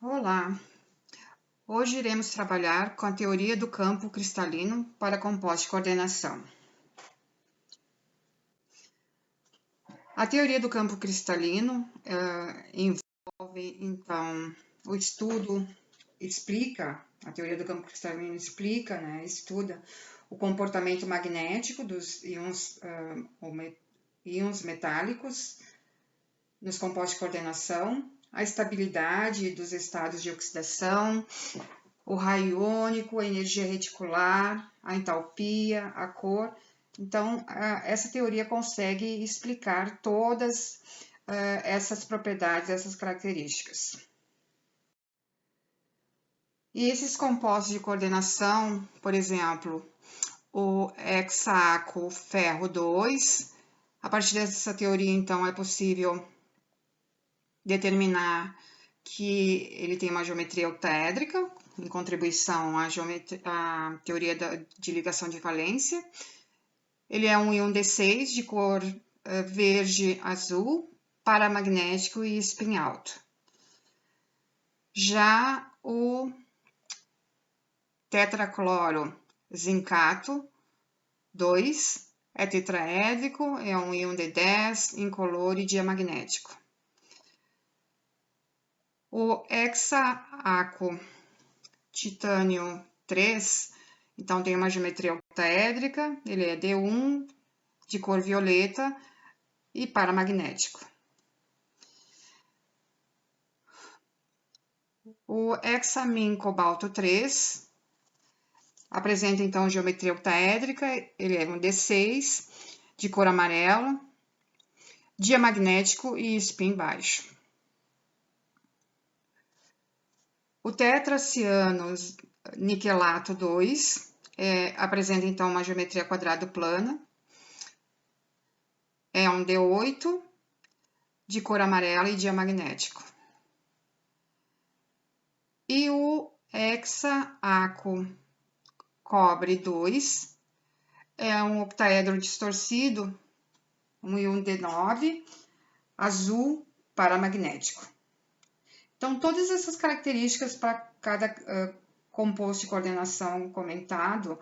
Olá! Hoje iremos trabalhar com a teoria do campo cristalino para compostos de coordenação. A teoria do campo cristalino envolve, então, o estudo, a teoria do campo cristalino explica, estuda o comportamento magnético dos íons metálicos nos compostos de coordenação, a estabilidade dos estados de oxidação, o raio iônico, a energia reticular, a entalpia, a cor. Então, essa teoria consegue explicar todas essas propriedades, essas características. E esses compostos de coordenação, por exemplo, o hexaaco ferro 2, a partir dessa teoria, então, é possível determinar que ele tem uma geometria octaédrica, em contribuição à teoria de ligação de valência. Ele é um íon D6 de cor verde-azul, paramagnético e spin alto. Já o tetracloro zincato 2 é tetraédrico, é um íon D10 incolor e diamagnético. O hexaaco titânio 3, então tem uma geometria octaédrica, ele é D1, de cor violeta e paramagnético. O hexamin cobalto 3 apresenta então geometria octaédrica, ele é um D6, de cor amarela, diamagnético e spin baixo. O tetraciano niquelato 2 apresenta então uma geometria quadrado plana, é um D8, de cor amarela e diamagnético. E o hexaaco cobre 2 é um octaedro distorcido, um íon D9, azul, paramagnético. Então, todas essas características para cada composto de coordenação comentado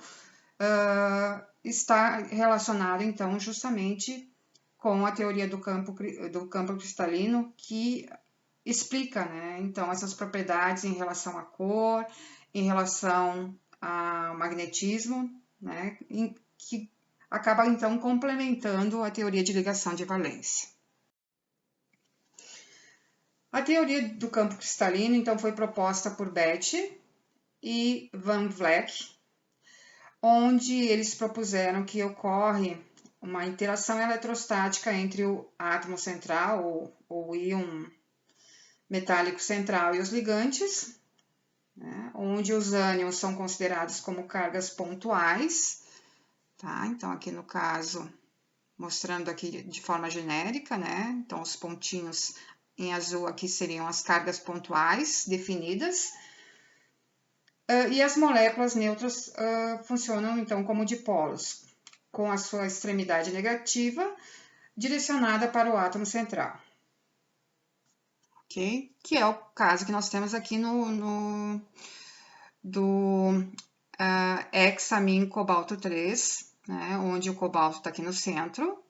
está relacionado, então, justamente com a teoria do campo cristalino, que explica, então, essas propriedades em relação à cor, em relação ao magnetismo, que acaba, então, complementando a teoria de ligação de valência. A teoria do campo cristalino, então, foi proposta por Bethe e Van Vleck, onde eles propuseram que ocorre uma interação eletrostática entre o átomo central, ou o íon metálico central, e os ligantes, onde os ânions são considerados como cargas pontuais, tá? Então, aqui no caso, mostrando aqui de forma genérica, Então, os pontinhos em azul aqui seriam as cargas pontuais definidas. E as moléculas neutras funcionam, então, como dipolos, com a sua extremidade negativa direcionada para o átomo central. Ok? Que é o caso que nós temos aqui do hexamin cobalto 3, onde o cobalto está aqui no centro,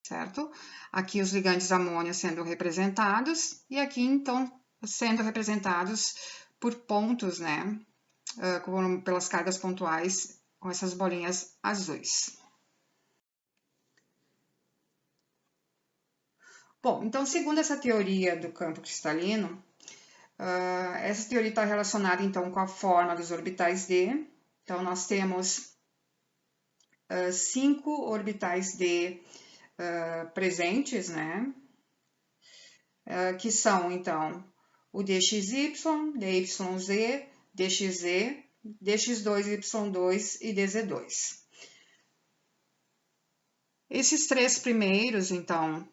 certo? Aqui os ligantes amônio sendo representados, e aqui, então, sendo representados por pontos, pelas cargas pontuais, com essas bolinhas azuis. Bom, então, segundo essa teoria do campo cristalino, essa teoria está relacionada, então, com a forma dos orbitais D. Então, nós temos 5 orbitais D presentes, que são, então, o DXY, DYZ, DXZ, DX2Y2 e DZ2. Esses três primeiros, então,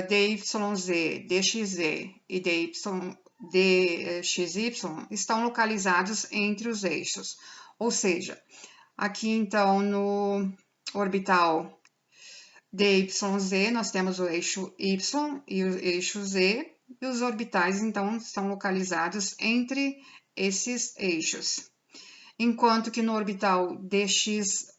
DYZ, DXZ e DXY, estão localizados entre os eixos. Ou seja, aqui, então, no orbital DYZ, nós temos o eixo Y e o eixo Z, e os orbitais, então, estão localizados entre esses eixos. Enquanto que no orbital DXZ,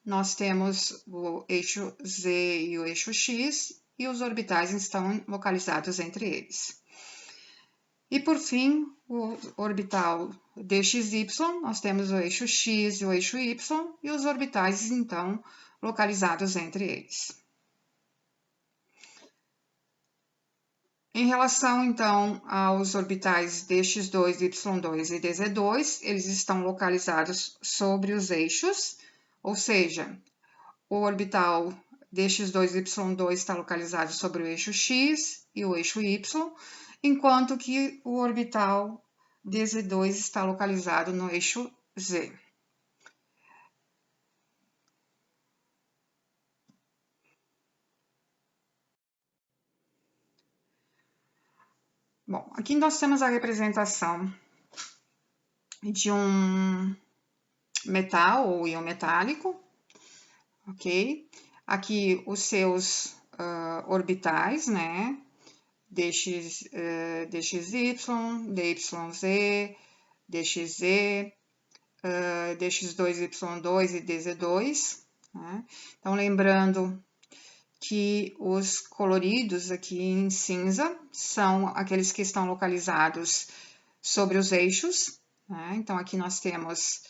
nós temos o eixo Z e o eixo X, e os orbitais estão localizados entre eles. E por fim, o orbital DXY, nós temos o eixo X e o eixo Y, e os orbitais, então, localizados entre eles. Em relação, então, aos orbitais dx2, y2 e dz2, eles estão localizados sobre os eixos, ou seja, o orbital dx2, y2 está localizado sobre o eixo x e o eixo y, enquanto que o orbital dz2 está localizado no eixo z. Bom, aqui nós temos a representação de um metal ou íon metálico, ok? Aqui os seus orbitais, né? DXY, DYZ, DXZ, DX2, Y2 e DZ2. Né? Então, lembrando que os coloridos aqui em cinza são aqueles que estão localizados sobre os eixos. Né? Então, aqui nós temos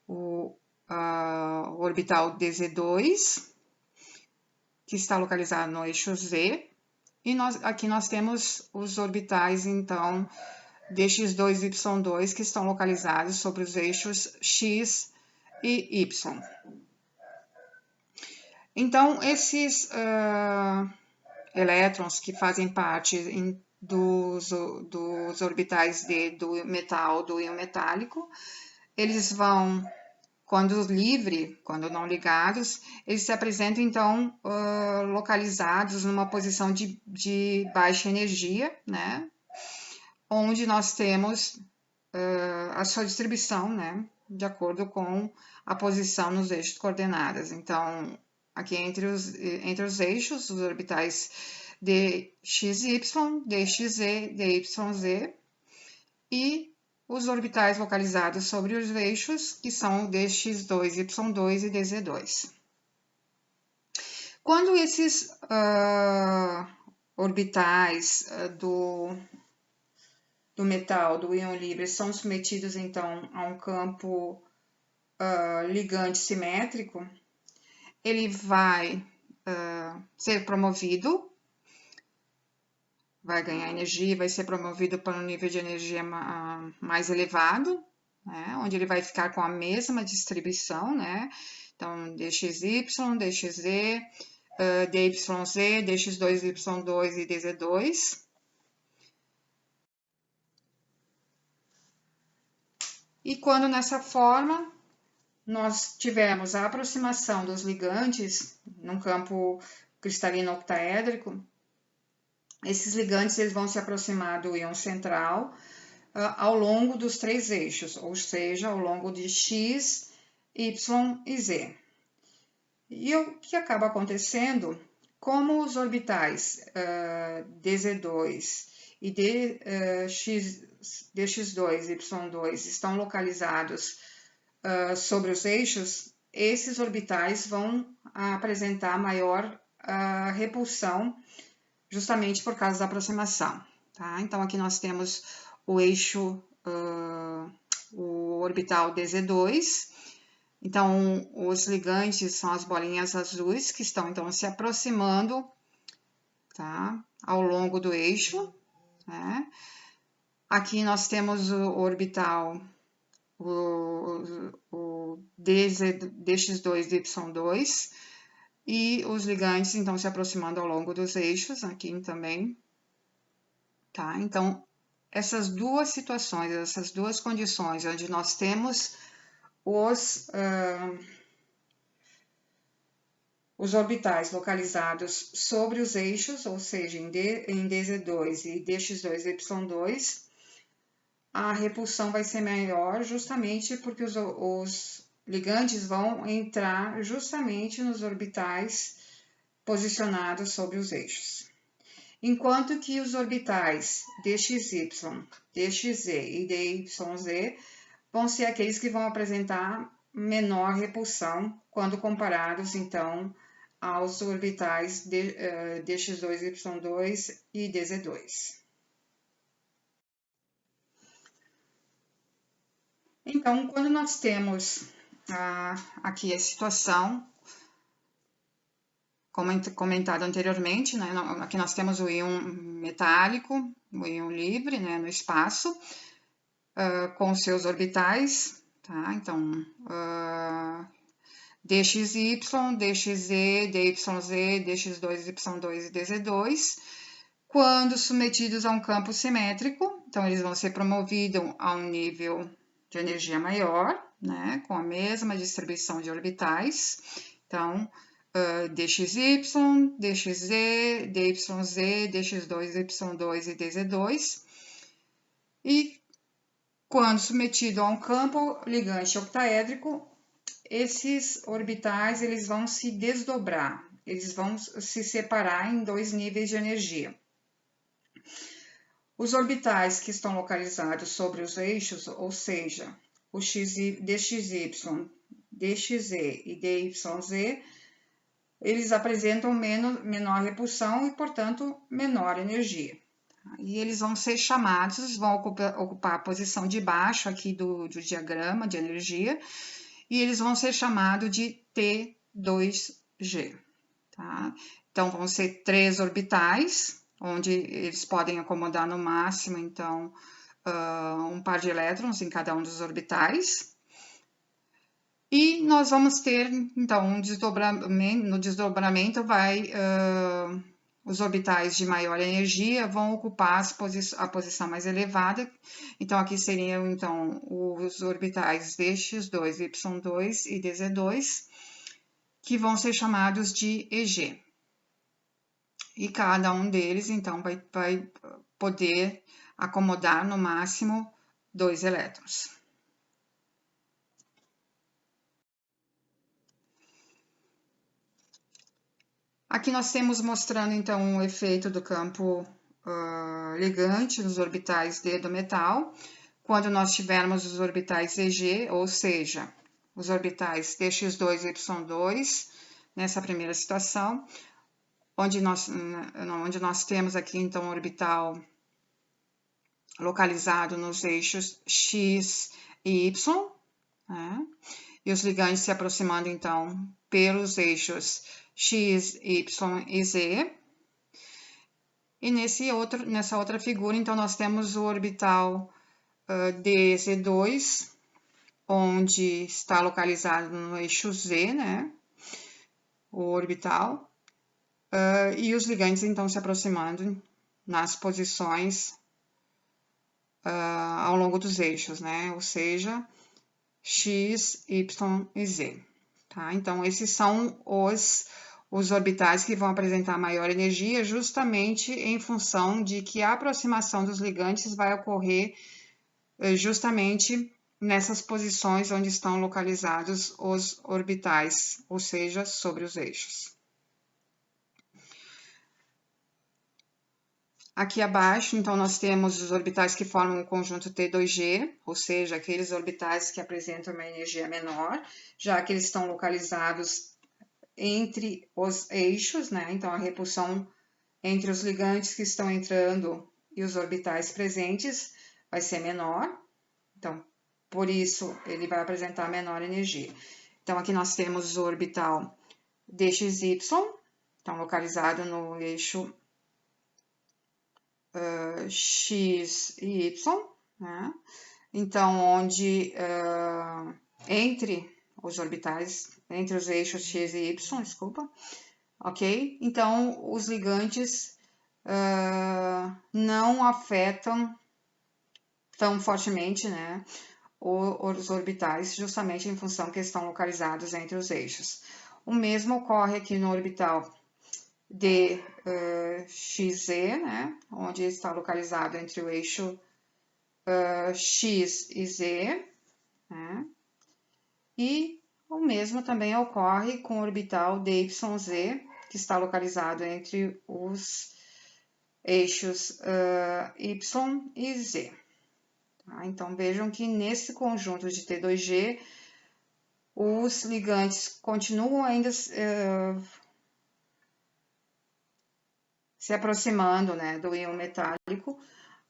o orbital DZ2, que está localizado no eixo Z, e aqui nós temos os orbitais, então, dx2 e y2, que estão localizados sobre os eixos X e Y. Então, esses elétrons que fazem parte dos orbitais do metal, do íon metálico, eles vão, quando livre, quando não ligados, eles se apresentam, então, localizados numa posição de baixa energia, né? Onde nós temos a sua distribuição, né? De acordo com a posição nos eixos de coordenadas. Então, aqui entre os eixos, os orbitais dxy, dxz, dyz, e os orbitais localizados sobre os eixos, que são dx2, y2 e dz2. Quando esses orbitais do metal, do íon livre, são submetidos, então, a um campo ligante simétrico, ele vai ser promovido, vai ganhar energia, vai ser promovido para um nível de energia mais elevado, né? Onde ele vai ficar com a mesma distribuição, né? Então, dxy, dxz, dyz, dx2, y2 e dz2. E quando nessa forma nós tivermos a aproximação dos ligantes num campo cristalino octaédrico, esses ligantes eles vão se aproximar do íon central ao longo dos três eixos, ou seja, ao longo de X, Y e Z. E o que acaba acontecendo, como os orbitais DZ2 e DX2 e Y2 estão localizados sobre os eixos, esses orbitais vão apresentar maior repulsão, justamente por causa da aproximação. Tá? Então, aqui nós temos o eixo, o orbital DZ2. Então, os ligantes são as bolinhas azuis que estão, então, se aproximando, tá? Ao longo do eixo. Né? Aqui nós temos o orbital, o dx2 e y2, e os ligantes, então, se aproximando ao longo dos eixos, aqui também. Tá? Então, essas duas situações, essas duas condições, onde nós temos os orbitais localizados sobre os eixos, ou seja, em DZ2 e DX2 e Y2, a repulsão vai ser maior justamente porque os ligantes vão entrar justamente nos orbitais posicionados sobre os eixos. enquanto que os orbitais dxy, dxz e dyz vão ser aqueles que vão apresentar menor repulsão quando comparados, então, aos orbitais dx2, y2 e dz2. Então, quando nós temos aqui a situação, como comentado anteriormente, né, aqui nós temos o íon metálico, o íon livre, né, no espaço, com seus orbitais, tá? Então, dxy, dxz, dyz, dx2, y2 e dz2, quando submetidos a um campo simétrico, então eles vão ser promovidos a um nível de energia maior, né, com a mesma distribuição de orbitais. Então, dxy, dxz, dyz, dx2, y2 e dz2. E quando submetido a um campo ligante octaédrico, esses orbitais eles vão se desdobrar, eles vão se separar em dois níveis de energia. Os orbitais que estão localizados sobre os eixos, ou seja, o dxy, dxz e dyz, eles apresentam menor repulsão e, portanto, menor energia. E eles vão ser chamados, vão ocupar a posição de baixo aqui do diagrama de energia, e eles vão ser chamados de T2G. Tá? Então, vão ser 3 orbitais, onde eles podem acomodar no máximo, então, um par de elétrons em cada um dos orbitais. E nós vamos ter, então, um desdobramento, no desdobramento os orbitais de maior energia vão ocupar a posição mais elevada. Então, aqui seriam, então, os orbitais dx2, y2 e dz2, que vão ser chamados de EG. E cada um deles, então, vai poder acomodar no máximo 2 elétrons. Aqui nós temos mostrando, então, o efeito do campo ligante nos orbitais D do metal, quando nós tivermos os orbitais EG, ou seja, os orbitais dx2 e y2, nessa primeira situação, onde nós temos aqui, então, um orbital localizado nos eixos X e Y, né? E os ligantes se aproximando, então, pelos eixos X, Y e Z. E nessa outra figura, então, nós temos o orbital DZ2, onde está localizado no eixo Z, né? O orbital. E os ligantes, então, se aproximando nas posições ao longo dos eixos, né? Ou seja, X, Y e Z. Tá? Então, esses são os orbitais que vão apresentar maior energia, justamente em função de que a aproximação dos ligantes vai ocorrer justamente nessas posições onde estão localizados os orbitais, ou seja, sobre os eixos. Aqui abaixo, então, nós temos os orbitais que formam o conjunto T2G, ou seja, aqueles orbitais que apresentam uma energia menor, já que eles estão localizados entre os eixos, né? Então, a repulsão entre os ligantes que estão entrando e os orbitais presentes vai ser menor. Então, por isso, ele vai apresentar menor energia. Então, aqui nós temos o orbital dxy, então, localizado no eixo X e Y, né? Então, onde entre os orbitais, entre os eixos X e Y, desculpa, ok? Então, os ligantes não afetam tão fortemente, né, os orbitais, justamente em função que estão localizados entre os eixos. O mesmo ocorre aqui no orbital DXZ, né, onde está localizado entre o eixo X e Z, né, e o mesmo também ocorre com o orbital DYZ, que está localizado entre os eixos Y e Z. Tá? Então, vejam que nesse conjunto de T2G, os ligantes continuam ainda se aproximando, né, do íon metálico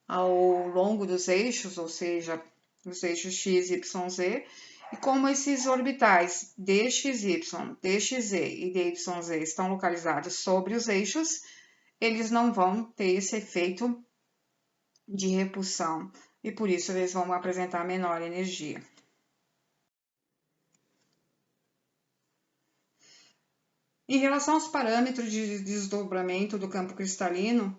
ao longo dos eixos, ou seja, os eixos X, Y, Z, e como esses orbitais DXY, DXZ e DYZ estão localizados sobre os eixos, eles não vão ter esse efeito de repulsão e por isso eles vão apresentar menor energia. Em relação aos parâmetros de desdobramento do campo cristalino,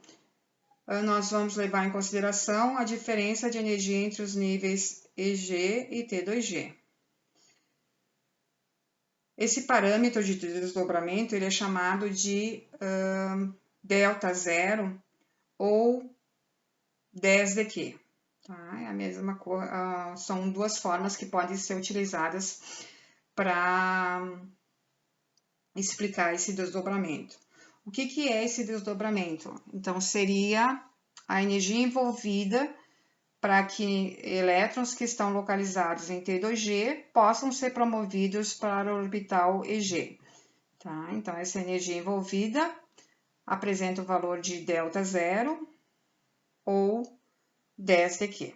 nós vamos levar em consideração a diferença de energia entre os níveis EG e T2G. Esse parâmetro de desdobramento ele é chamado de delta zero ou 10dQ. Tá? É a mesma coisa, são duas formas que podem ser utilizadas para explicar esse desdobramento. O que é esse desdobramento? Então, seria a energia envolvida para que elétrons que estão localizados em T2G possam ser promovidos para o orbital EG. Tá? Então, essa energia envolvida apresenta o valor de delta zero ou 10dQ.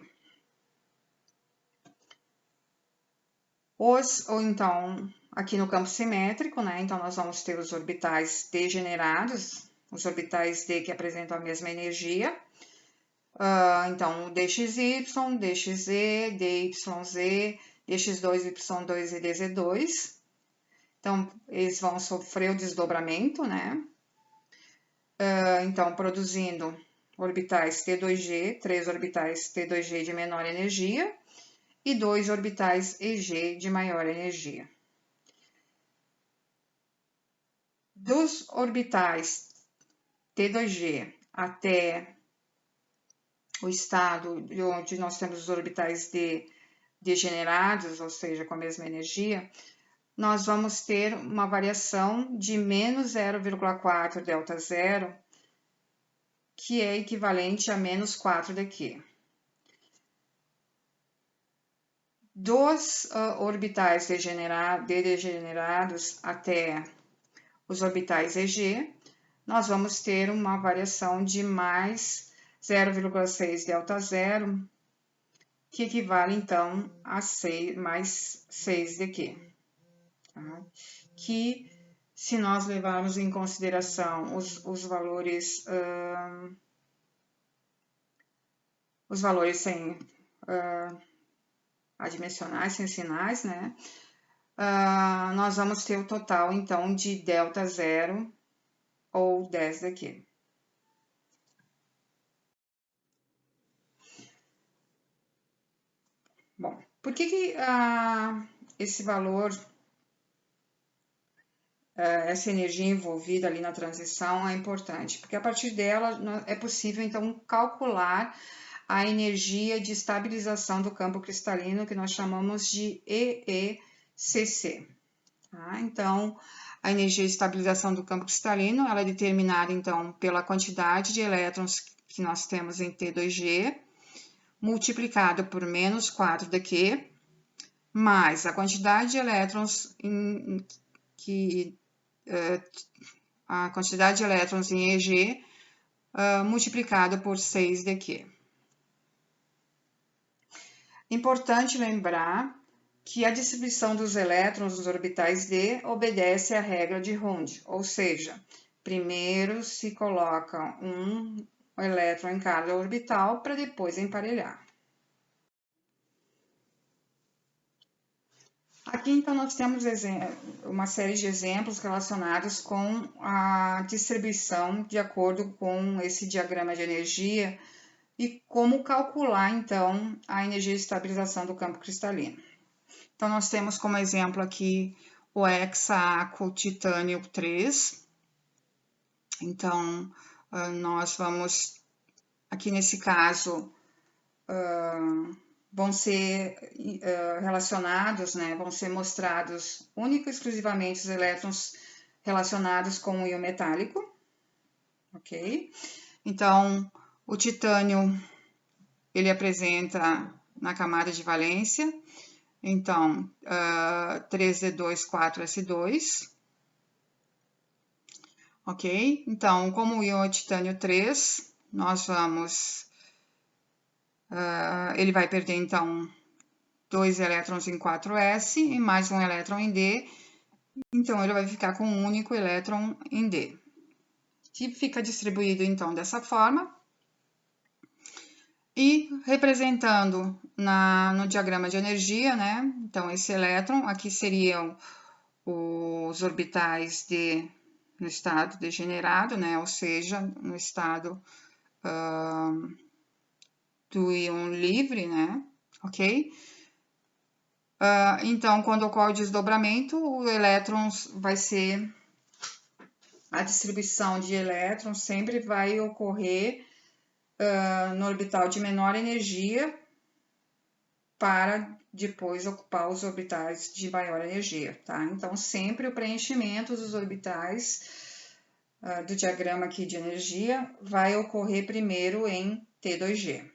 Ou então, aqui no campo simétrico, né? Então, nós vamos ter os orbitais degenerados, os orbitais D que apresentam a mesma energia. Então, DXY, DXZ, DYZ, DX2, Y2 e DZ2. Então, eles vão sofrer o desdobramento, né? Então, produzindo orbitais T2G, 3 orbitais T2G de menor energia e 2 orbitais EG de maior energia. Dos orbitais T2G até o estado onde nós temos os orbitais D degenerados, ou seja, com a mesma energia, nós vamos ter uma variação de menos 0,4 delta zero, que é equivalente a menos 4dQ. Dos orbitais degenerados até os orbitais EG, nós vamos ter uma variação de mais 0,6 delta zero, que equivale então a mais 6dQ. Tá? Que, se nós levarmos em consideração os valores sem adimensionais, sem sinais, né? Nós vamos ter o total, então, de delta zero ou 10dQ. Bom, por que esse valor, essa energia envolvida ali na transição é importante? Porque a partir dela é possível, então, calcular a energia de estabilização do campo cristalino, que nós chamamos de EECC. Tá? Então, a energia de estabilização do campo cristalino, ela é determinada, então, pela quantidade de elétrons que nós temos em T2G, multiplicado por menos 4dQ, mais a quantidade de elétrons em EG, multiplicado por 6dQ. Importante lembrar que a distribuição dos elétrons dos orbitais D obedece à regra de Hund, ou seja, primeiro se coloca um elétron em cada orbital para depois emparelhar. Aqui, então, nós temos uma série de exemplos relacionados com a distribuição de acordo com esse diagrama de energia e como calcular, então, a energia de estabilização do campo cristalino. Então, nós temos como exemplo aqui o hexaaco titânio 3. Então, nós vamos, aqui nesse caso, vão ser relacionados, né, vão ser mostrados única e exclusivamente os elétrons relacionados com o íon metálico, ok? Então, o titânio, ele apresenta na camada de valência, então, 3d2, 4s2, ok? Então, como o íon é titânio 3, nós vamos, ele vai perder, então, 2 elétrons em 4s e mais um elétron em D, então ele vai ficar com um único elétron em D. Que fica distribuído, então, dessa forma. E representando no diagrama de energia, né? Então, esse elétron, aqui seriam os orbitais no estado degenerado, né? Ou seja, no estado do íon livre, né? Ok? Então, quando ocorre o desdobramento, o elétron vai ser... A distribuição de elétrons sempre vai ocorrer no orbital de menor energia para depois ocupar os orbitais de maior energia, tá? Então, sempre o preenchimento dos orbitais do diagrama aqui de energia vai ocorrer primeiro em T2G,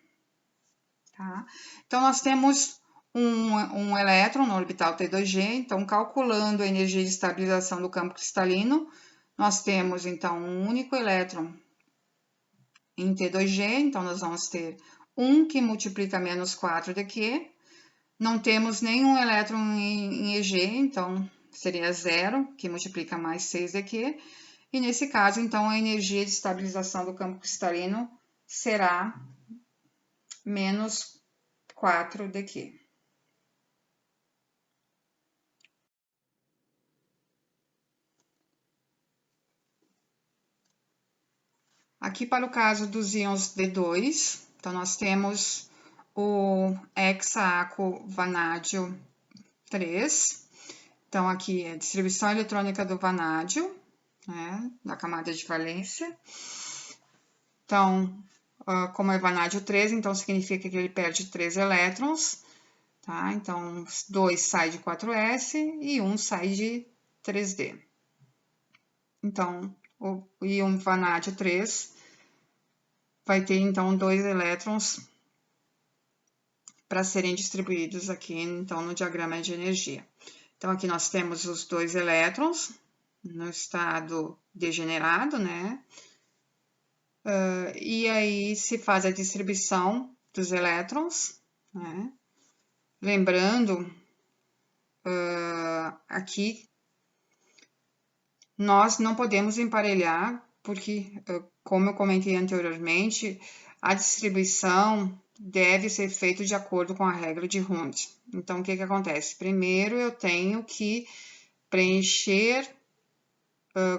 tá? Então, nós temos um elétron no orbital T2G, então, calculando a energia de estabilização do campo cristalino, nós temos, então, um único elétron em T2G, então, nós vamos ter 1 que multiplica menos 4 daqui. Não temos nenhum elétron em EG, então seria 0, que multiplica mais 6 daqui. E nesse caso, então, a energia de estabilização do campo cristalino será menos 4 daqui. Aqui para o caso dos íons D2, então nós temos o hexaaco vanádio 3. Então aqui é a distribuição eletrônica do vanádio, né, da camada de valência. Então, como é vanádio 3, então significa que ele perde 3 elétrons, tá? Então, 2 sai de 4s e 1 sai de 3d. Então, o íon vanádio 3 vai ter, então, 2 elétrons para serem distribuídos aqui, então, no diagrama de energia. Então, aqui nós temos os 2 elétrons no estado degenerado, né? E aí se faz a distribuição dos elétrons, né? Lembrando, aqui nós não podemos emparelhar, porque, como eu comentei anteriormente, a distribuição deve ser feita de acordo com a regra de Hund. Então, o que acontece? Primeiro, eu tenho que preencher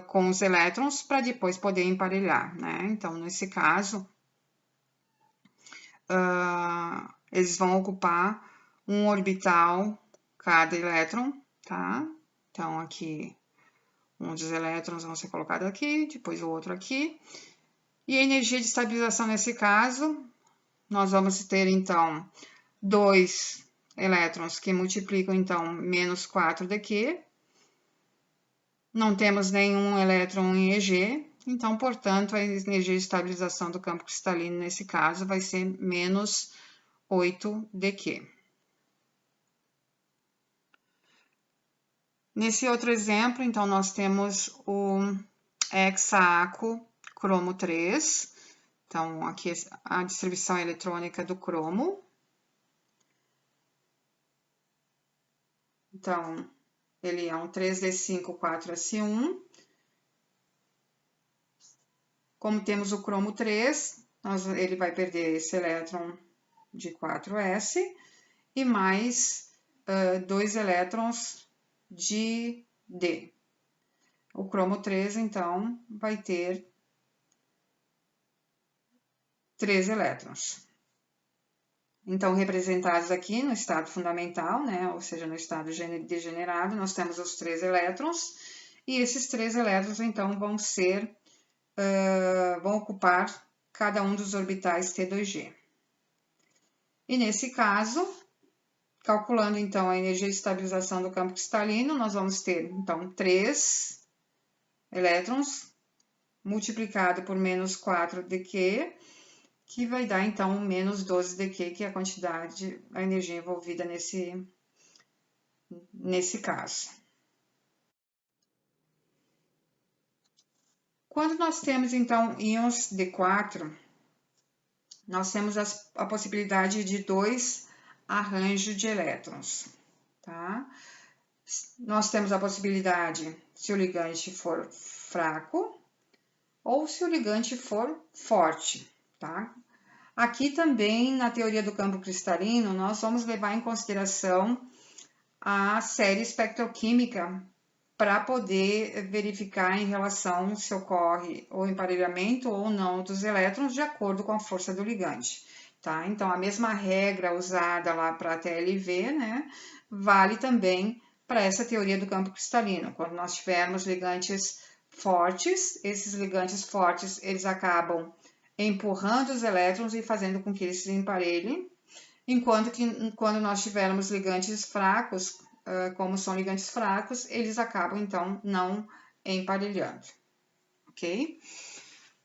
com os elétrons para depois poder emparelhar, né? Então, nesse caso, eles vão ocupar um orbital cada elétron, tá? Então, aqui, um dos elétrons vão ser colocados aqui, depois o outro aqui. E a energia de estabilização nesse caso, nós vamos ter, então, 2 elétrons que multiplicam, então, menos 4 daqui. Não temos nenhum elétron em EG, então, portanto, a energia de estabilização do campo cristalino, nesse caso, vai ser menos 8 dQ. Nesse outro exemplo, então, nós temos o hexaaco cromo 3. Então, aqui a distribuição eletrônica do cromo. Então, ele é um 3d5, 4s1. Como temos o cromo 3, ele vai perder esse elétron de 4s e mais 2 elétrons de D. O cromo 3, então, vai ter 3 elétrons. Então, representados aqui no estado fundamental, né, ou seja, no estado degenerado, nós temos os 3 elétrons, e esses 3 elétrons, então, vão ocupar cada um dos orbitais T2G. E nesse caso, calculando, então, a energia de estabilização do campo cristalino, nós vamos ter, então, 3 elétrons multiplicado por menos 4 dQ, que vai dar, então, menos 12 dQ, que é a quantidade, a energia envolvida nesse caso. Quando nós temos, então, íons D4, nós temos a possibilidade de 2 arranjos de elétrons, tá? Nós temos a possibilidade, se o ligante for fraco, ou se o ligante for forte, tá? Aqui também, na teoria do campo cristalino, nós vamos levar em consideração a série espectroquímica para poder verificar em relação se ocorre o emparelhamento ou não dos elétrons de acordo com a força do ligante, tá? Então, a mesma regra usada lá para a TLV, né, vale também para essa teoria do campo cristalino. Quando nós tivermos ligantes fortes, esses ligantes fortes, eles acabam empurrando os elétrons e fazendo com que eles se emparelhem, enquanto que quando nós tivermos ligantes fracos, como são ligantes fracos, eles acabam, então, não emparelhando, ok?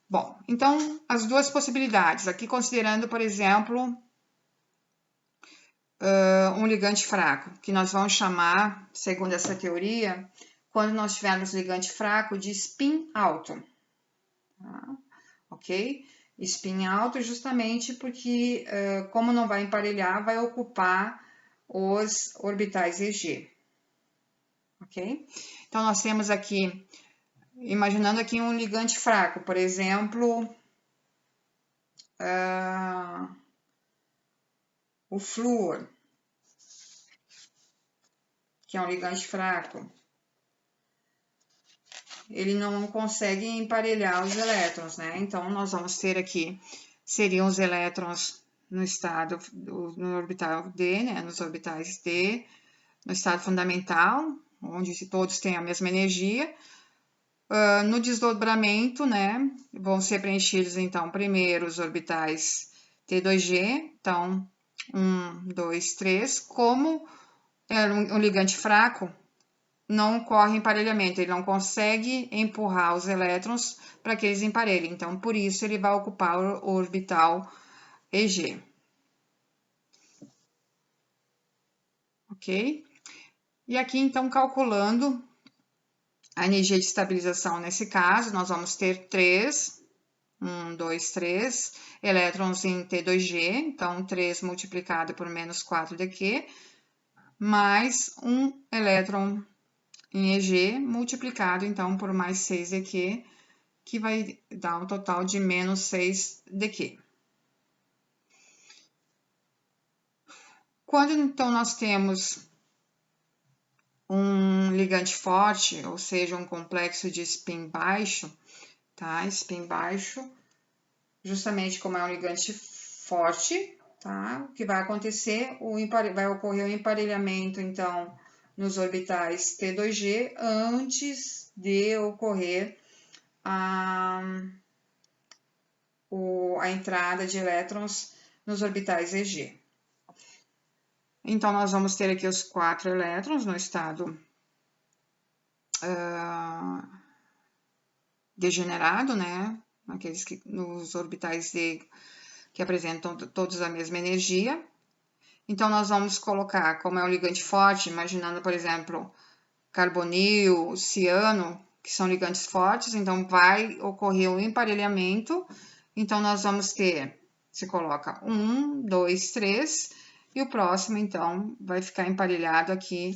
Bom, então, as duas possibilidades, aqui considerando, por exemplo, um ligante fraco, que nós vamos chamar, segundo essa teoria, quando nós tivermos ligante fraco, de spin alto, tá? Ok? Spin alto justamente porque, como não vai emparelhar, vai ocupar os orbitais EG, ok? Então, nós temos aqui, imaginando aqui um ligante fraco, por exemplo, o flúor, que é um ligante fraco, ele não consegue emparelhar os elétrons, né? Então, nós vamos ter aqui, seriam os elétrons no estado, no orbital D, né? Nos orbitais D, no estado fundamental, onde todos têm a mesma energia. No desdobramento, né? Vão ser preenchidos, então, primeiro os orbitais T2G, então, 1, 2, 3. Como é um ligante fraco, não ocorre emparelhamento, ele não consegue empurrar os elétrons para que eles emparelhem. Então, por isso, ele vai ocupar o orbital EG. Ok? E aqui, então, calculando a energia de estabilização nesse caso, nós vamos ter 1, 2, 3 elétrons em T2G, então 3 multiplicado por menos 4 dQ, mais um elétron em EG multiplicado, então, por mais 6 dQ, que vai dar um total de menos 6 dQ. Quando, então, nós temos um ligante forte, ou seja, um complexo de spin baixo, tá? Spin baixo, justamente como é um ligante forte, tá? O que vai acontecer? Vai ocorrer o emparelhamento, então, nos orbitais T2G antes de ocorrer a entrada de elétrons nos orbitais EG. Então, nós vamos ter aqui os 4 elétrons no estado degenerado, né? Nos orbitais D que apresentam todos a mesma energia. Então, nós vamos colocar, como é um ligante forte, imaginando, por exemplo, carbonil, ciano, que são ligantes fortes, então vai ocorrer um emparelhamento. Então, nós vamos ter, se coloca 1, 2, 3, e o próximo, então, vai ficar emparelhado aqui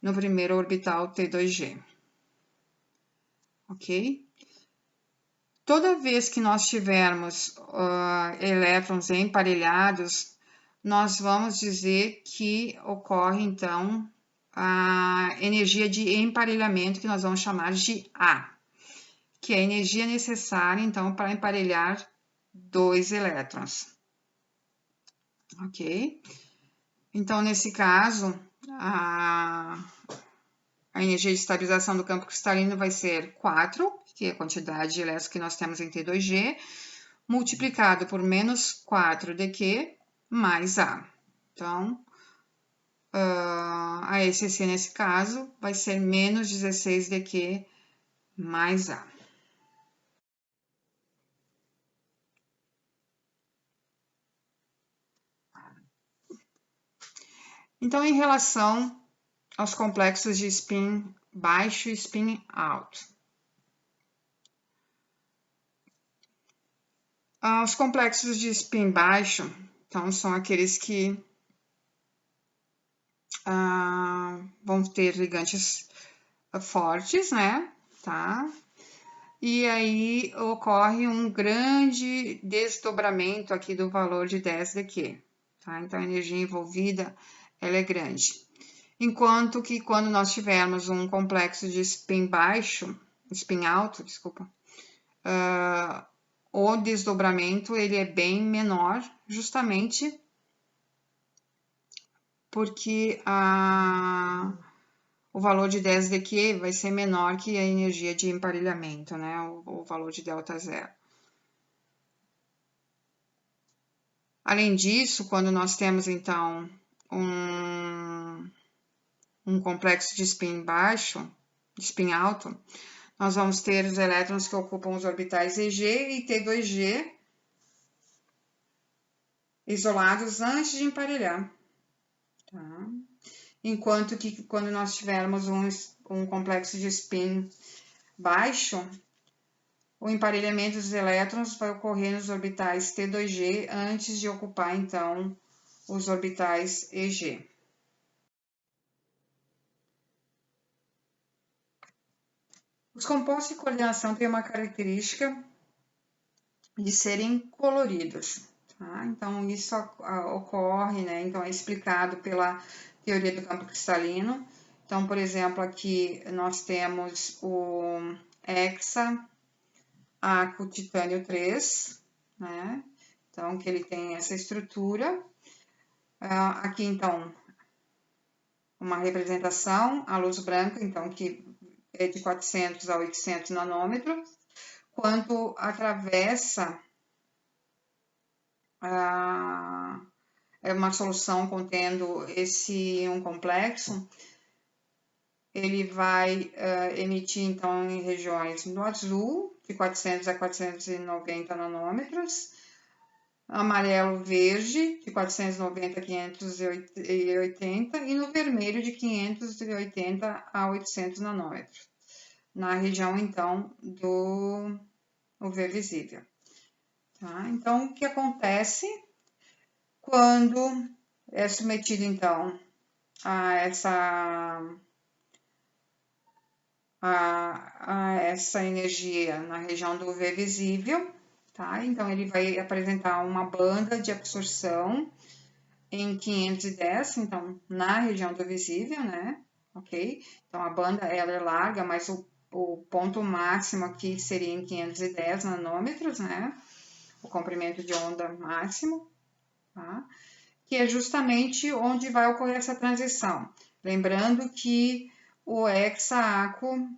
no primeiro orbital T2G. Ok? Toda vez que nós tivermos elétrons emparelhados, nós vamos dizer que ocorre, então, a energia de emparelhamento, que nós vamos chamar de A, que é a energia necessária, então, para emparelhar 2 elétrons. Ok? Então, nesse caso, a energia de estabilização do campo cristalino vai ser 4, que é a quantidade de elétrons que nós temos em T2G, multiplicado por menos 4 dQ mais A. Então, a ECC nesse caso vai ser menos 16 dQ mais A. Então, em relação aos complexos de spin baixo e spin alto. Os complexos de spin baixo, então, são aqueles que vão ter ligantes fortes, né? Tá? E aí ocorre um grande desdobramento aqui do valor de 10dQ, tá? Então, a energia envolvida, ela é grande. Enquanto que quando nós tivermos um complexo de spin baixo, spin alto, desculpa, o desdobramento ele é bem menor, justamente porque o valor de 10dQ vai ser menor que a energia de emparelhamento, né? O valor de delta zero. Além disso, quando nós temos, então, um complexo de spin baixo, de spin alto, nós vamos ter os elétrons que ocupam os orbitais EG e T2G isolados antes de emparelhar. Tá? Enquanto que quando nós tivermos um complexo de spin baixo, o emparelhamento dos elétrons vai ocorrer nos orbitais T2G antes de ocupar, então, os orbitais EG. Os compostos de coordenação têm uma característica de serem coloridos. Tá? Então, isso ocorre, né? Então, é explicado pela teoria do campo cristalino. Então, por exemplo, aqui nós temos o hexaaco titânio 3, né? Então, que ele tem essa estrutura. Aqui, então, uma representação, a luz branca, então, que é de 400 a 800 nanômetros, quando atravessa uma solução contendo um complexo, ele vai emitir, então, em regiões do azul, de 400 a 490 nanômetros, amarelo verde, de 490 a 580, e no vermelho, de 580 a 800 nanômetros, na região, então, do UV visível. Tá? Então, o que acontece quando é submetido, então, a essa energia na região do UV visível, tá? Então, ele vai apresentar uma banda de absorção em 510, então, na região do visível, né? Ok? Então, a banda, ela é larga, mas o ponto máximo aqui seria em 510 nanômetros, né? O comprimento de onda máximo, tá? Que é justamente onde vai ocorrer essa transição. Lembrando que o hexaaco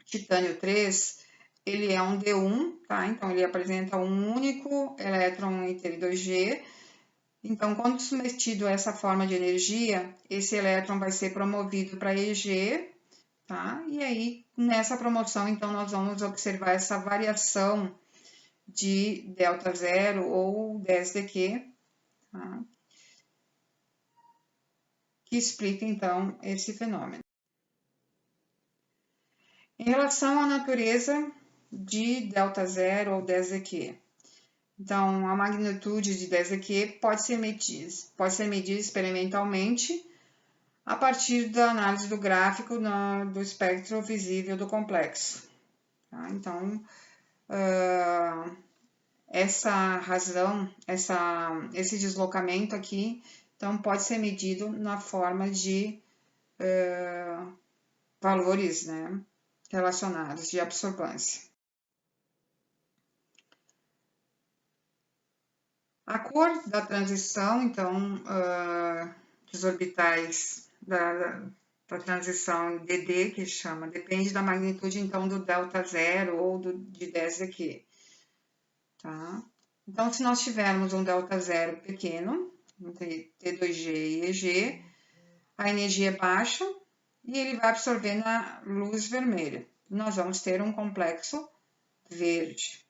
titânio 3, ele é um D1, tá? Então, ele apresenta um único elétron em T2G. Então, quando submetido a essa forma de energia, esse elétron vai ser promovido para EG, tá? E aí, nessa promoção, então, nós vamos observar essa variação de delta zero ou 10dQ, tá? Que explica, então, esse fenômeno. Em relação à natureza de delta zero ou 10dQ, então, a magnitude de 10dQ pode ser medida experimentalmente a partir da análise do gráfico do espectro visível do complexo. Tá? Então, essa razão, esse deslocamento aqui, então, pode ser medido na forma de valores, né, relacionados de absorvância. A cor da transição, então, dos orbitais da transição DD, que chama, depende da magnitude, então, do delta zero ou de 10dQ. Tá? Então, se nós tivermos um delta zero pequeno, entre T2G e EG, a energia é baixa e ele vai absorver na luz vermelha. Nós vamos ter um complexo verde.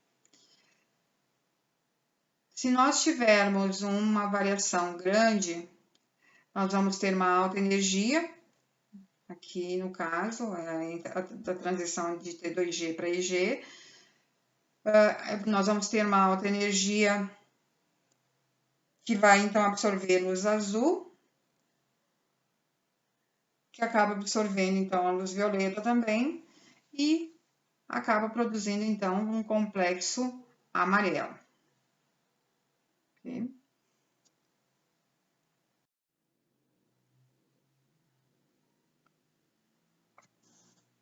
Se nós tivermos uma variação grande, nós vamos ter uma alta energia, aqui no caso, da transição de T2G para IG. Nós vamos ter uma alta energia que vai então absorver luz azul, que acaba absorvendo então a luz violeta também, e acaba produzindo então um complexo amarelo. Okay?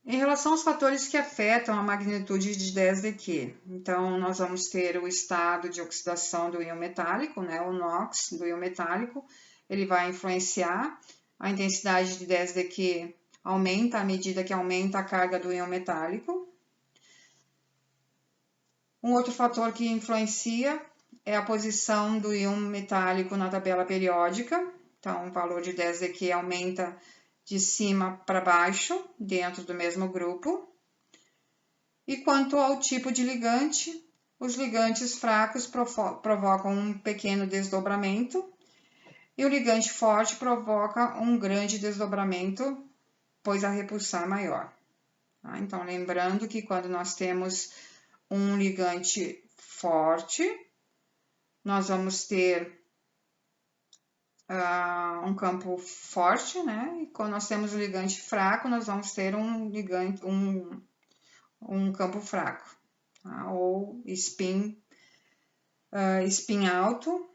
Em relação aos fatores que afetam a magnitude de 10dQ, então nós vamos ter o estado de oxidação do íon metálico, né, o NOx do íon metálico, ele vai influenciar a intensidade de 10dQ, aumenta à medida que aumenta a carga do íon metálico. Um outro fator que influencia é a posição do íon metálico na tabela periódica, então o valor de 10dQ aumenta de cima para baixo, dentro do mesmo grupo. E quanto ao tipo de ligante, os ligantes fracos provocam um pequeno desdobramento e o ligante forte provoca um grande desdobramento, pois a repulsão é maior. Tá? Então, lembrando que quando nós temos um ligante forte, nós vamos ter um campo forte, né? E quando nós temos um ligante fraco, nós vamos ter um campo fraco, tá? Ou spin alto.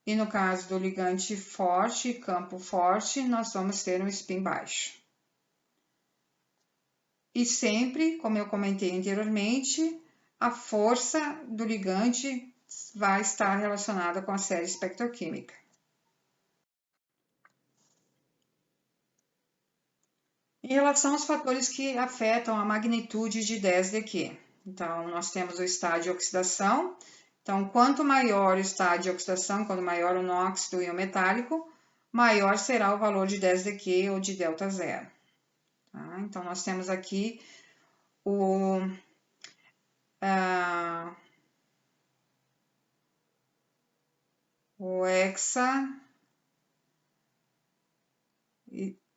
E no caso do ligante forte, campo forte, nós vamos ter um spin baixo. E sempre, como eu comentei anteriormente, a força do ligante vai estar relacionada com a série espectroquímica. Em relação aos fatores que afetam a magnitude de 10dQ, então nós temos o estágio de oxidação. Então, quanto maior o estágio de oxidação, quanto maior o NOx do íon metálico, maior será o valor de 10dQ ou de delta zero. Tá? Então, nós temos aqui o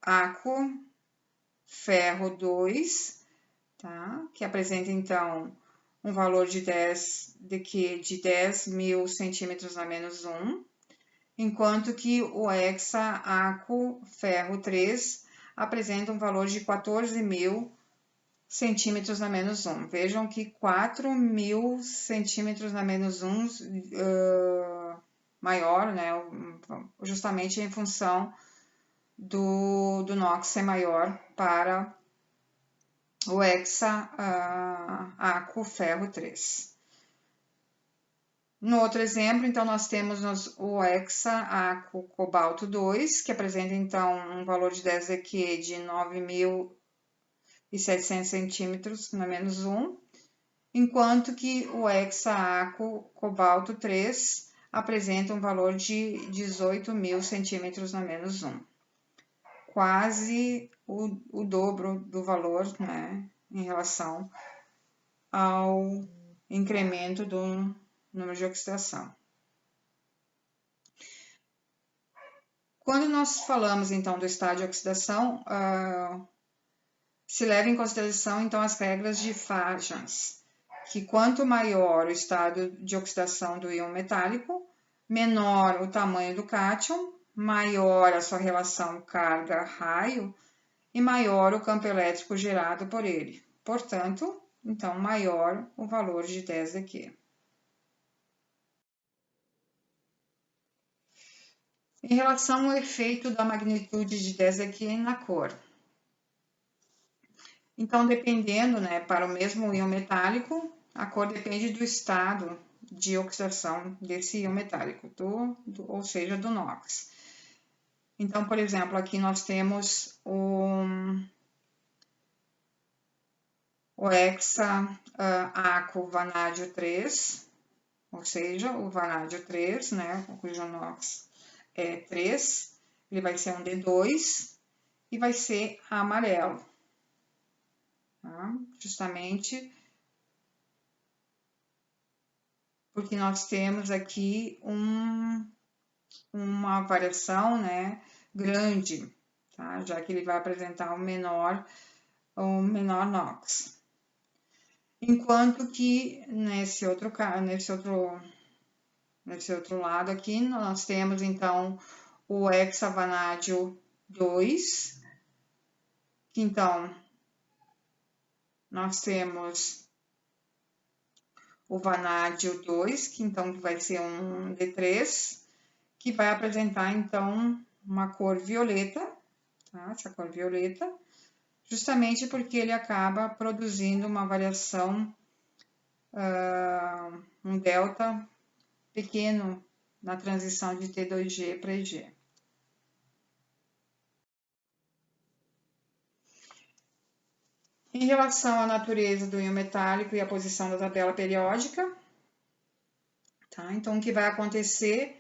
aquo ferro 2, tá? Que apresenta então um valor de 10dQ de 10.000 centímetros na menos 1, enquanto que o aquo ferro 3 apresenta um valor de 14.000 centímetros na menos 1. Vejam que 4.000 centímetros na menos 1 maior, né? Justamente em função do NOx ser maior para o aquo ferro 3. No outro exemplo, então, nós temos o aquo cobalto 2, que apresenta, então, um valor de 10dQ de 9.700 centímetros na menos 1, enquanto que o aquo cobalto 3 apresenta um valor de 18.000 centímetros na menos 1. Quase o dobro do valor, né, em relação ao incremento do número de oxidação. Quando nós falamos, então, do estado de oxidação, se leva em consideração, então, as regras de Fajans, que quanto maior o estado de oxidação do íon metálico, menor o tamanho do cátion, maior a sua relação carga-raio e maior o campo elétrico gerado por ele. Portanto, então, maior o valor de 10dQ. Em relação ao efeito da magnitude de 10dQ na cor. Então, dependendo, né, para o mesmo íon metálico, a cor depende do estado de oxidação desse íon metálico, ou seja, do NOx. Então, por exemplo, aqui nós temos o aquo vanádio 3, ou seja, o vanádio 3, né, cujo NOx é 3, ele vai ser um D2 e vai ser amarelo. Tá? Justamente porque nós temos aqui uma variação, né, grande, tá? Já que ele vai apresentar um menor NOx. Enquanto que nesse outro lado aqui, nós temos então o hexavanádio 2, que então nós temos o vanádio 2, que então vai ser um D3, que vai apresentar então uma cor violeta, tá? Essa cor violeta, justamente porque ele acaba produzindo uma variação, um delta pequeno na transição de T2G para EG. Em relação à natureza do íon metálico e a posição da tabela periódica, tá? Então, o que vai acontecer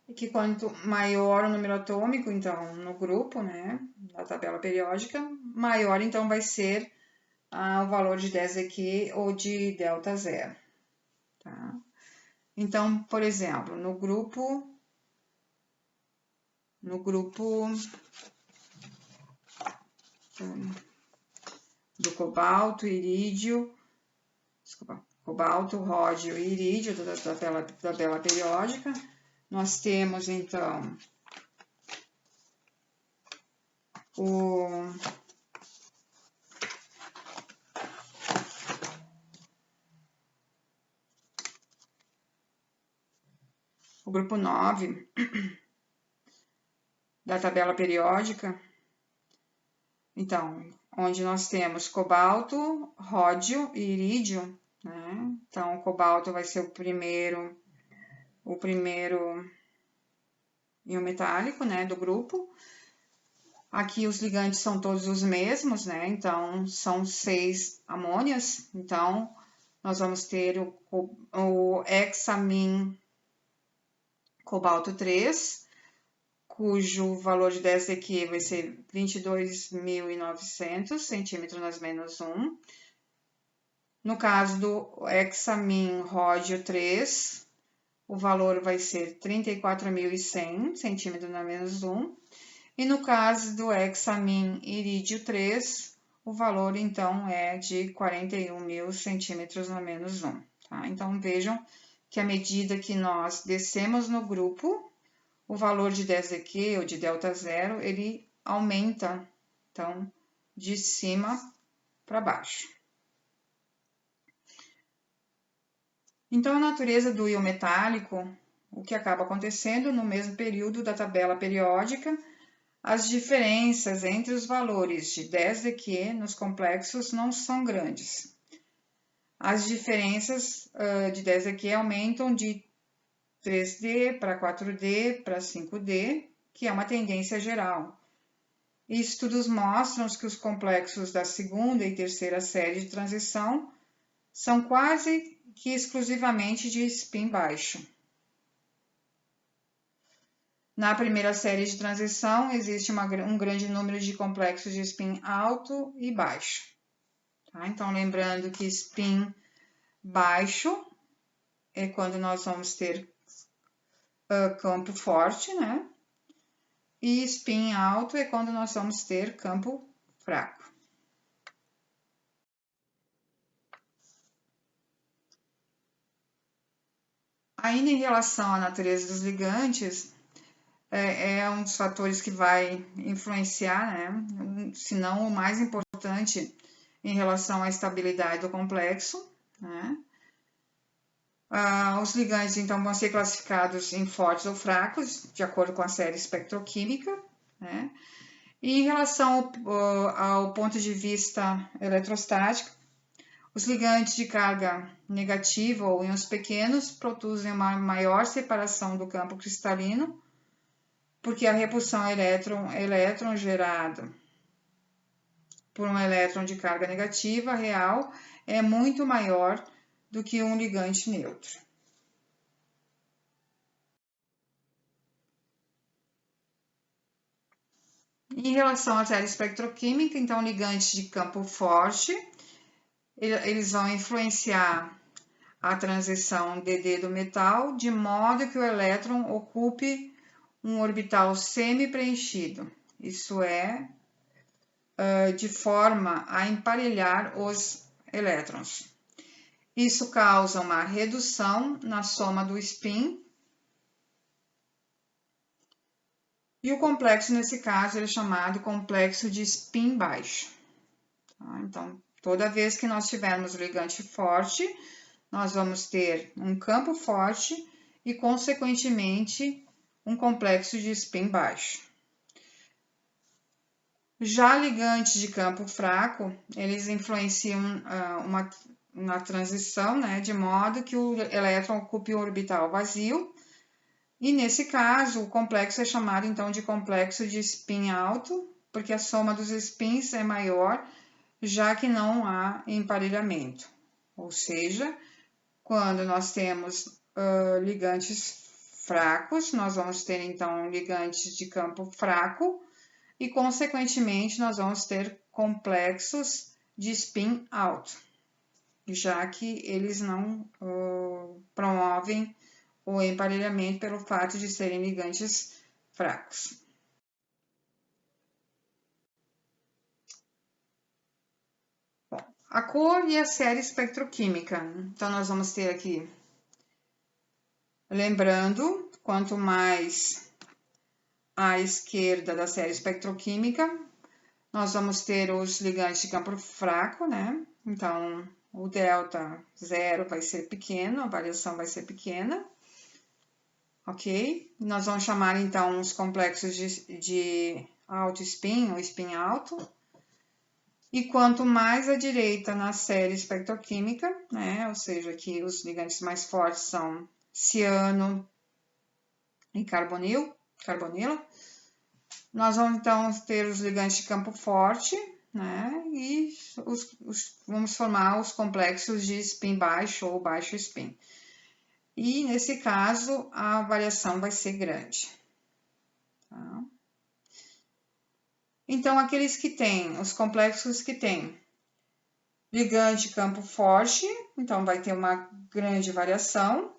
é que quanto maior o número atômico, então, no grupo, né, da tabela periódica, maior, então, vai ser o valor de 10eq ou de delta zero, tá? Então, por exemplo, no grupo do cobalto, irídio, cobalto, ródio e irídio da tabela periódica, nós temos então o grupo 9 da tabela periódica, então, onde nós temos cobalto, ródio e irídio, né? Então, o cobalto vai ser o primeiro íon metálico, né, do grupo. Aqui os ligantes são todos os mesmos, né? Então, são 6 amônias. Então, nós vamos ter o hexamin cobalto 3, cujo valor de 10eq vai ser 22.900 centímetros nas menos 1. No caso do hexamin ródio 3, o valor vai ser 34.100 centímetros na menos 1. E no caso do hexamin irídio 3, o valor então é de 41.000 centímetros na menos 1. Tá? Então vejam que à medida que nós descemos no grupo, o valor de 10eq ou de delta zero, ele aumenta, então, de cima para baixo. Então, a natureza do íon metálico, o que acaba acontecendo no mesmo período da tabela periódica, as diferenças entre os valores de 10eq nos complexos não são grandes. As diferenças de 10eq aumentam de 3D para 4D para 5D, que é uma tendência geral. E estudos mostram que os complexos da segunda e terceira série de transição são quase que exclusivamente de spin baixo. Na primeira série de transição, existe um grande número de complexos de spin alto e baixo. Tá? Então, lembrando que spin baixo é quando nós vamos ter campo forte, né? E spin alto é quando nós vamos ter campo fraco. Ainda em relação à natureza dos ligantes, é um dos fatores que vai influenciar, né? Se não o mais importante em relação à estabilidade do complexo, né? Os ligantes, então, vão ser classificados em fortes ou fracos, de acordo com a série espectroquímica, né? E em relação ao ponto de vista eletrostático, os ligantes de carga negativa ou íons pequenos produzem uma maior separação do campo cristalino, porque a repulsão elétron gerada por um elétron de carga negativa real é muito maior do que um ligante neutro. Em relação à série espectroquímica, então, ligantes de campo forte, eles vão influenciar a transição DD do metal, de modo que o elétron ocupe um orbital semi-preenchido, isso é, de forma a emparelhar os elétrons. Isso causa uma redução na soma do spin. E o complexo, nesse caso, é chamado complexo de spin baixo. Tá? Então, toda vez que nós tivermos ligante forte, nós vamos ter um campo forte e, consequentemente, um complexo de spin baixo. Já ligantes de campo fraco, eles influenciam uma transição, né, de modo que o elétron ocupe o orbital vazio. E nesse caso, o complexo é chamado então de complexo de spin alto, porque a soma dos spins é maior, já que não há emparelhamento. Ou seja, quando nós temos ligantes fracos, nós vamos ter então ligantes de campo fraco e, consequentemente, nós vamos ter complexos de spin alto, já que eles não promovem o emparelhamento pelo fato de serem ligantes fracos. Bom, a cor e a série espectroquímica. Então, nós vamos ter aqui, lembrando, quanto mais à esquerda da série espectroquímica, nós vamos ter os ligantes de campo fraco, né? Então, o delta zero vai ser pequeno, a variação vai ser pequena. Ok? Nós vamos chamar, então, os complexos de alto spin, ou spin alto. E quanto mais à direita na série espectroquímica, né? Ou seja, aqui os ligantes mais fortes são ciano e carbonila. Nós vamos, então, ter os ligantes de campo forte, né? E vamos formar os complexos de spin baixo ou baixo spin. E, nesse caso, a variação vai ser grande. Tá? Então, aqueles que têm, os complexos que têm ligante campo forte, então vai ter uma grande variação.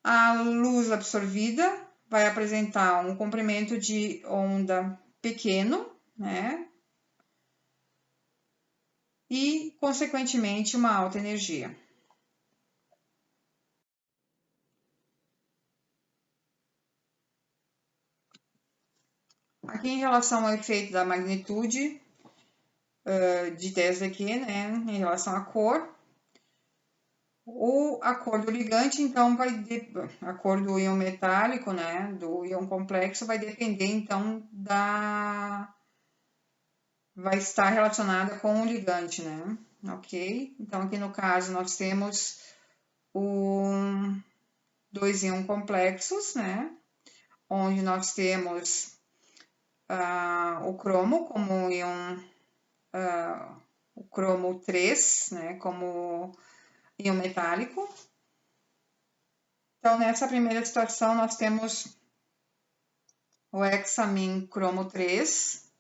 A luz absorvida vai apresentar um comprimento de onda pequeno, né? E, consequentemente, uma alta energia. Aqui, em relação ao efeito da magnitude de Tesla aqui, né, em relação à cor, a cor do ligante, então, a cor do íon metálico, né, do íon complexo, vai depender, então, vai estar relacionada com o ligante, né, ok? Então, aqui no caso, nós temos dois íons complexos, né, onde nós temos o cromo como íon, o cromo 3, né, como íon metálico. Então, nessa primeira situação, nós temos o hexamin cromo 3,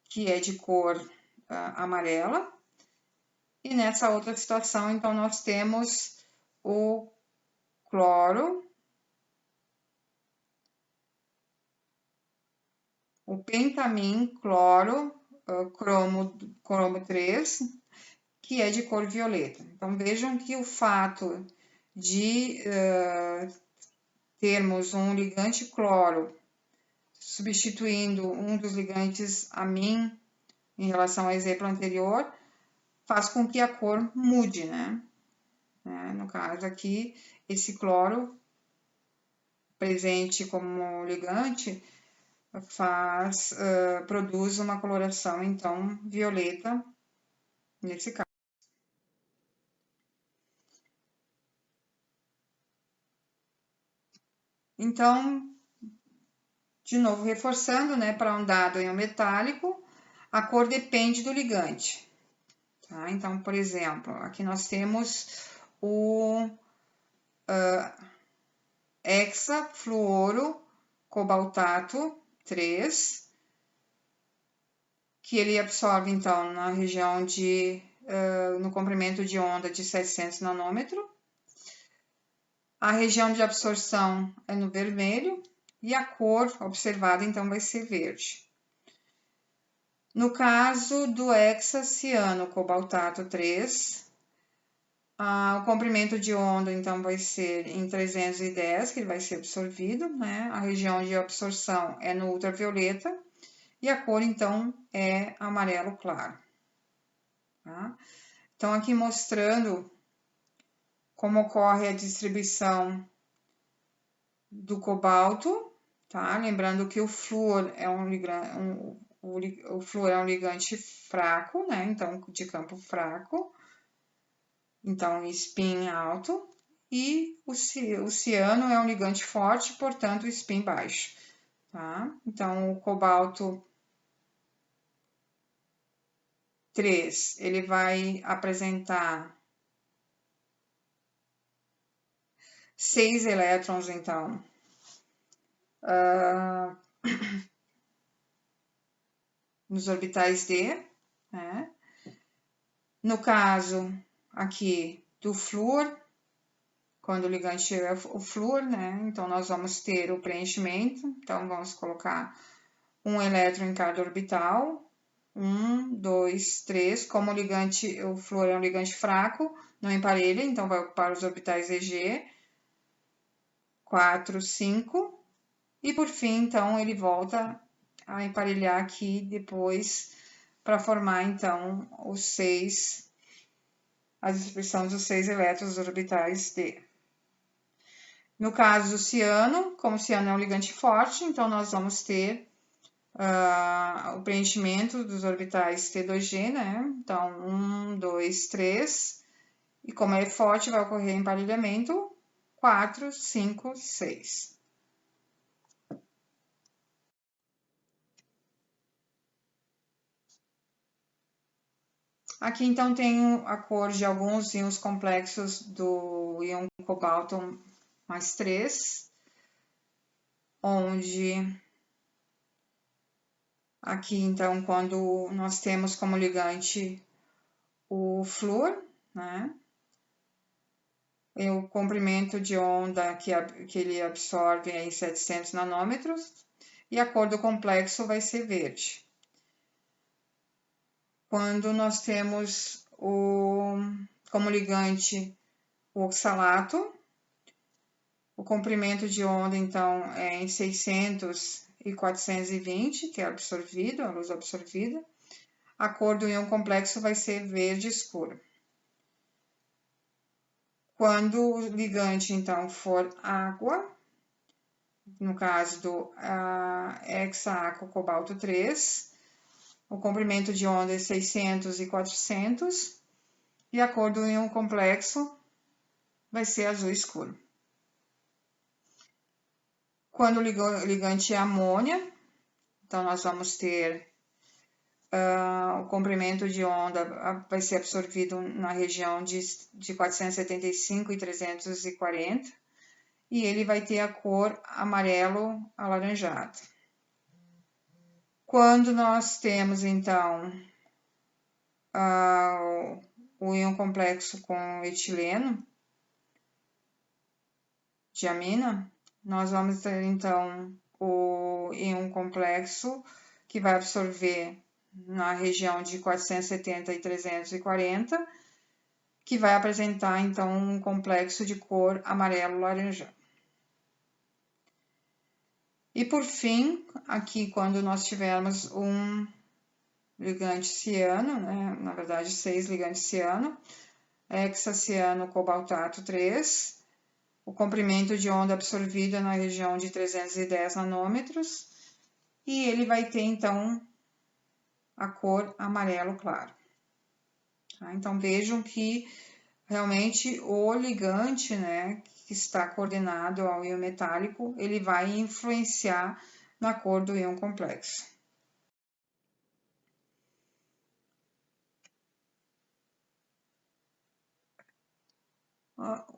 que é de cor amarela. E nessa outra situação, então, nós temos o cloro, o pentamin cloro cromo 3, que é de cor violeta. Então, vejam que o fato de termos um ligante cloro substituindo um dos ligantes amin em relação ao exemplo anterior, faz com que a cor mude, né? No caso aqui, esse cloro presente como ligante produz uma coloração, então, violeta nesse caso. Então, de novo, reforçando, né, para um dado íon metálico, a cor depende do ligante. Tá? Então, por exemplo, aqui nós temos o hexafluoro cobaltato 3, que ele absorve, então, na região no comprimento de onda de 700 nanômetros. A região de absorção é no vermelho e a cor observada, então, vai ser verde. No caso do hexaciano cobaltato 3, o comprimento de onda, então, vai ser em 310, que ele vai ser absorvido, né? A região de absorção é no ultravioleta e a cor, então, é amarelo claro. Tá? Então, aqui mostrando como ocorre a distribuição do cobalto, tá? Lembrando que o flúor é o flúor é um ligante fraco, né? Então, de campo fraco. Então, spin alto. E o ciano é um ligante forte, portanto, spin baixo, tá? Então, o cobalto 3, ele vai apresentar 6 elétrons, então, nos orbitais D, né? No caso aqui do flúor, quando o ligante é o flúor, né? Então, nós vamos ter o preenchimento. Então, vamos colocar um elétron em cada orbital. 1, 2, 3. Como o flúor é um ligante fraco, não emparelha, então vai ocupar os orbitais EG. 4, 5. E por fim, então, ele volta a emparelhar aqui depois para formar, então, a distribuição dos 6 elétrons orbitais D. No caso do ciano, como o ciano é um ligante forte, então nós vamos ter o preenchimento dos orbitais T2G, né? Então, 1, 2, 3. E como ele é forte, vai ocorrer emparelhamento 4, 5, 6. Aqui, então, tem a cor de alguns íons complexos do íon cobalto mais 3, onde aqui, então, quando nós temos como ligante o flúor, né? E o comprimento de onda que ele absorve é em 700 nanômetros e a cor do complexo vai ser verde. Quando nós temos como ligante o oxalato, o comprimento de onda, então, é em 600 e 420, que é absorvido, a luz absorvida. A cor do íon complexo vai ser verde escuro. Quando o ligante, então, for água, no caso do hexaaco cobalto 3, o comprimento de onda é 600 e 400, e a cor do íon complexo vai ser azul escuro. Quando o ligante é amônia, então nós vamos ter o comprimento de onda vai ser absorvido na região de 475 e 340, e ele vai ter a cor amarelo alaranjado. Quando nós temos, então, o íon complexo com etileno, diamina, nós vamos ter, então, o íon complexo que vai absorver na região de 470 e 340, que vai apresentar, então, um complexo de cor amarelo-laranjado. E, por fim, aqui, quando nós tivermos um ligante ciano, né? Na verdade, 6 ligantes ciano, hexaciano cobaltato 3, o comprimento de onda absorvido na região de 310 nanômetros, e ele vai ter, então, a cor amarelo claro. Tá? Então, vejam que realmente o ligante, né, que está coordenado ao íon metálico, ele vai influenciar na cor do íon complexo.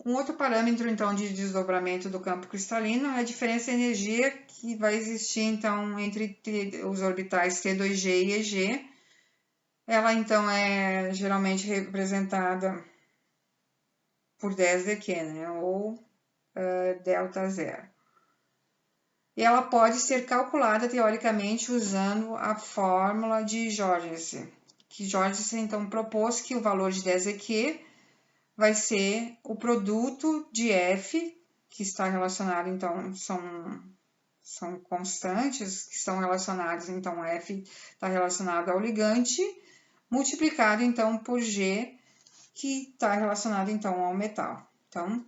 Um outro parâmetro, então, de desdobramento do campo cristalino é a diferença de energia que vai existir, então, entre os orbitais T2G e EG. Ela, então, é geralmente representada por 10 dQ, né? Ou delta zero. E ela pode ser calculada teoricamente usando a fórmula de Jorgensen, que Jorgensen então propôs que o valor de 10EQ vai ser o produto de F, que está relacionado, então, são constantes que estão relacionadas, então F está relacionado ao ligante, multiplicado então por G, que está relacionado então ao metal. Então,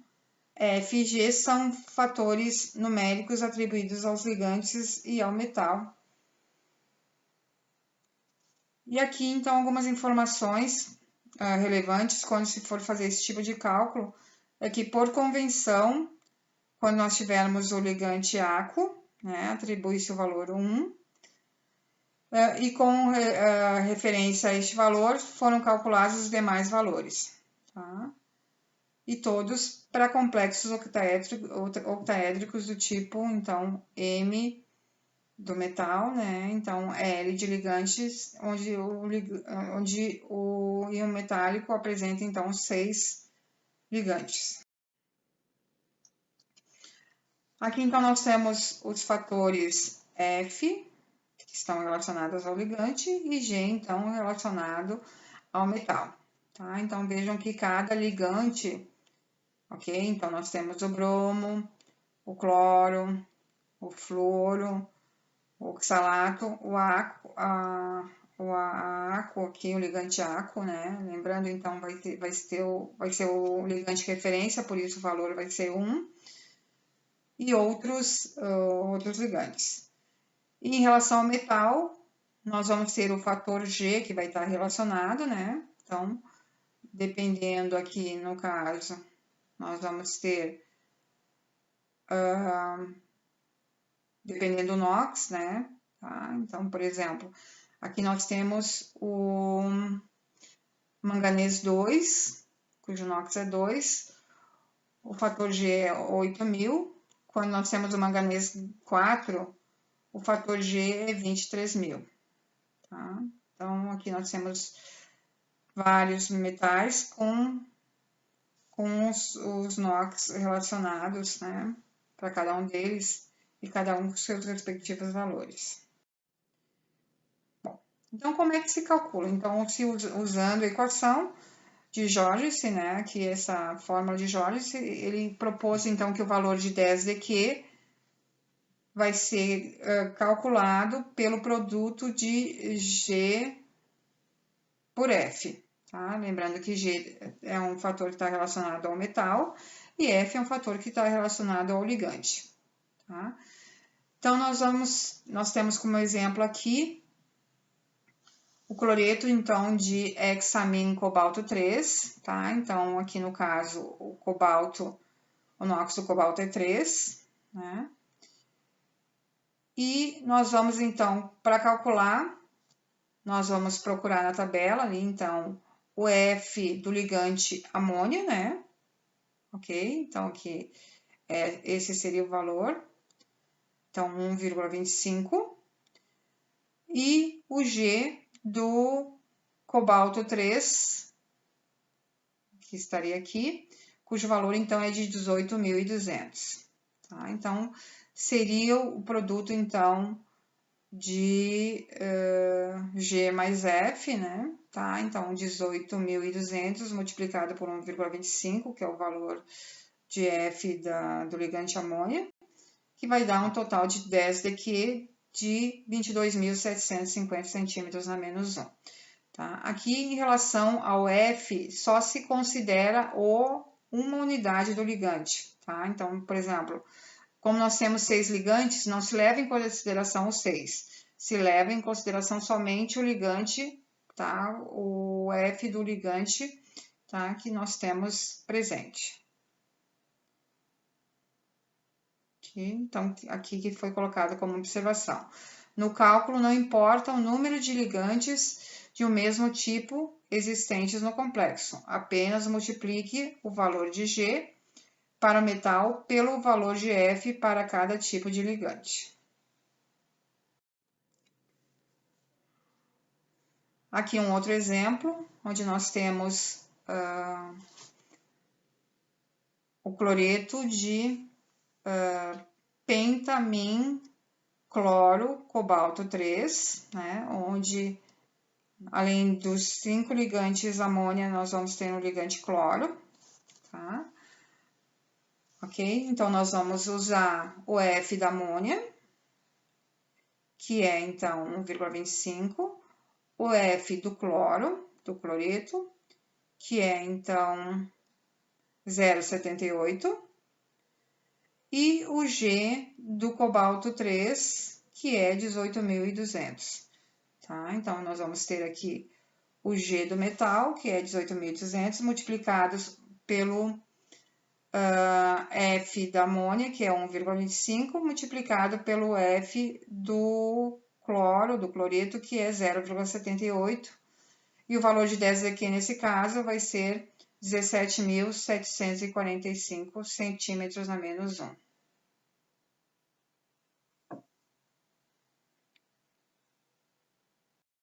F e G são fatores numéricos atribuídos aos ligantes e ao metal. E aqui então algumas informações relevantes quando se for fazer esse tipo de cálculo, é que por convenção, quando nós tivermos o ligante aquo, né, atribui-se o valor 1, e com referência a este valor foram calculados os demais valores, tá? E todos para complexos octaédricos do tipo, então, M do metal, né? Então, L de ligantes, onde o íon metálico apresenta, então, 6 ligantes. Aqui, então, nós temos os fatores F, que estão relacionados ao ligante, e G, então, relacionado ao metal, tá? Então, vejam que cada ligante, ok? Então, nós temos o bromo, o cloro, o fluoro, o oxalato, o aquo, aqui, o ligante aquo, né? Lembrando, então, vai ser o ligante de referência, por isso o valor vai ser 1, e outros ligantes. E em relação ao metal, nós vamos ter o fator G, que vai estar relacionado, né? Então, dependendo aqui, no caso, nós vamos ter, dependendo do NOx, né? Tá? Então, por exemplo, aqui nós temos o manganês 2, cujo NOx é 2, o fator G é 8.000. Quando nós temos o manganês 4, o fator G é 23.000. Tá? Então, aqui nós temos vários metais com os NOx relacionados, né? Para cada um deles e cada um com seus respectivos valores. Bom, então, como é que se calcula? Então, usando a equação de Jorgensen, né, que essa fórmula de Jorgensen, ele propôs então que o valor de 10DQ vai ser calculado pelo produto de G por F, tá? Lembrando que G é um fator que está relacionado ao metal e F é um fator que está relacionado ao ligante, tá? Então, nós temos como exemplo aqui o cloreto, então, de hexamin cobalto 3, tá? Então, aqui no caso, o NOx do cobalto é 3, né? E nós vamos, então, para calcular, nós vamos procurar na tabela ali, então, o F do ligante amônia, né? Ok? Então, aqui, esse seria o valor. Então, 1,25. E o G do cobalto 3, que estaria aqui, cujo valor, então, é de 18.200. Tá? Então, seria o produto, então, de G mais F, né? Tá? Então, 18.200 multiplicado por 1,25, que é o valor de F do ligante amônia, que vai dar um total de 10DQ de 22.750 centímetros na menos 1. Tá? Aqui, em relação ao F, só se considera uma unidade do ligante. Tá? Então, por exemplo, como nós temos 6 ligantes, não se leva em consideração os 6. Se leva em consideração somente o ligante, tá? O F do ligante, tá? Que nós temos presente. Então, aqui que foi colocado como observação. No cálculo, não importa o número de ligantes de um mesmo tipo existentes no complexo. Apenas multiplique o valor de G para o metal pelo valor de F para cada tipo de ligante. Aqui um outro exemplo, onde nós temos o cloreto de pentamin cloro cobalto 3, né? Onde, além dos 5 ligantes amônia, nós vamos ter um ligante cloro, tá? Ok? Então, nós vamos usar o F da amônia, que é, então, 1,25, o F do cloro, do cloreto, que é, então, 0,78, e o G do cobalto 3, que é 18.200, tá? Então, nós vamos ter aqui o G do metal, que é 18.200, multiplicados pelo F da amônia, que é 1,25, multiplicado pelo F do cloro, do cloreto, que é 0,78. E o valor de 10 aqui, nesse caso, vai ser 17.745 centímetros na menos 1.